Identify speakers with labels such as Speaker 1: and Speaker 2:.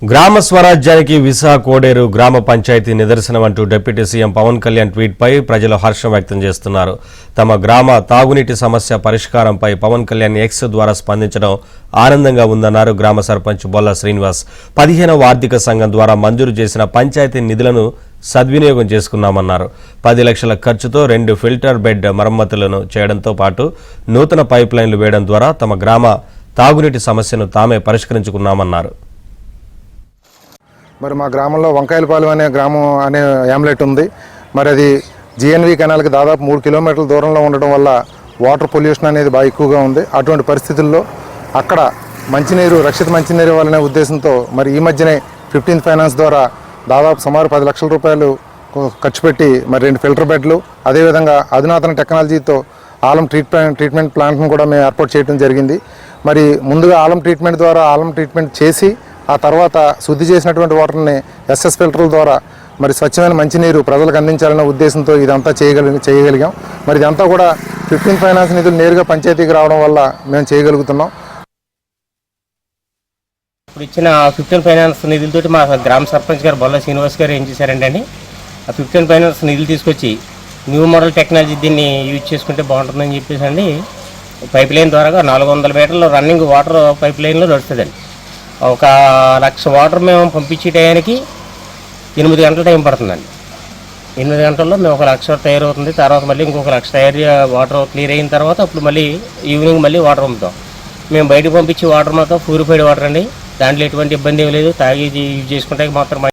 Speaker 1: గ్రామ స్వరాజ్యానికి విశాఖ కోడేరు గ్రామ పంచాయతీ నిదర్శనం అంటూ డిప్యూటీ సీఎం పవన్ కళ్యాణ్ ట్వీట్పై ప్రజలు హర్షం వ్యక్తం చేస్తున్నారు. తమ గ్రామ తాగునీటి సమస్య పరిష్కారంపై పవన్ కళ్యాణ్ ఎక్స్ ద్వారా స్పందించడం ఆనందంగా ఉందన్నారు గ్రామ సర్పంచ్ బొల్ల శ్రీనివాస్. 15వ ఆర్థిక సంఘం ద్వారా మంజూరు చేసిన పంచాయతీ నిధులను సద్వినియోగం చేసుకున్నామన్నారు. 10 లక్షల ఖర్చుతో 2 ఫిల్టర్ బెడ్ మరమ్మతులను చేయడంతో పాటు నూతన పైప్ లైన్లు వేయడం ద్వారా తమ గ్రామ తాగునీటి సమస్యను తామే పరిష్కరించుకున్నామన్నారు.
Speaker 2: మరి మా గ్రామంలో వంకాయలపాలెం అనే గ్రామం అనే యామ్లెట్ ఉంది. మరి అది జిఎన్వి కెనాల్కి దాదాపు 3 కిలోమీటర్ల దూరంలో ఉండడం వల్ల వాటర్ పొల్యూషన్ అనేది బాగా ఎక్కువగా ఉంది. అటువంటి పరిస్థితుల్లో అక్కడ మంచినీరు రక్షిత మంచినీరు ఇవ్వాలనే ఉద్దేశంతో మరి ఈ మధ్యనే 15th ఫైనాన్స్ ద్వారా దాదాపు సుమారు 10 లక్షల రూపాయలు ఖర్చు పెట్టి మరి 2 ఫిల్టర్ బెడ్లు, అదేవిధంగా అధునాతన టెక్నాలజీతో ఆలం ట్రీట్మెంట్ ప్లాంట్ను కూడా మేము ఏర్పాటు చేయడం జరిగింది. మరి ముందుగా ఆలం ట్రీట్మెంట్ చేసి ఆ తర్వాత శుద్ధి చేసినటువంటి వాటర్ని ఎస్ఎస్ ఫిల్టర్ల ద్వారా మరి స్వచ్ఛమైన మంచినీరు ప్రజలకు అందించాలనే ఉద్దేశంతో ఇదంతా చేయగలిగాం. మరి ఇదంతా కూడా 15th ఫైనాన్స్ నిధులు నేరుగా పంచాయతీకి రావడం వల్ల మేము చేయగలుగుతున్నాం.
Speaker 3: ఇప్పుడు ఇచ్చిన 15th ఫైనాన్స్ నిధులతోటి మా గ్రామ సర్పంచ్ గారు బొల్ల శ్రీనివాస్ గారు ఏం చేశారంటే ఆ 15th ఫైనాన్స్ నిధులు తీసుకొచ్చి న్యూ మోడల్ టెక్నాలజీ దీన్ని యూజ్ చేసుకుంటే బాగుంటుందని చెప్పేసి అండి పైప్ లైన్ ద్వారా 400 మీటర్లు రన్నింగ్ వాటర్ పైప్ లైన్లో నడుస్తుందండి. 1 లక్ష వాటర్ మేము పంపించే టయానికి 8 గంటల టైం పడుతుందండి. 8 గంటల్లో మేము 1 లక్ష తయారవుతుంది. తర్వాత మళ్ళీ ఇంకొక లక్ష వాటర్ క్లియర్ అయిన తర్వాత అప్పుడు మళ్ళీ ఈవినింగ్ మళ్ళీ వాటర్ పంపుతాం. మేము బయటకు పంపించే వాటర్ మాత్రం ప్యూరిఫైడ్ వాటర్ అండి. దాంట్లో ఎటువంటి ఇబ్బంది ఏం లేదు. తాగి యూజ్ చేసుకుంటే మాత్రం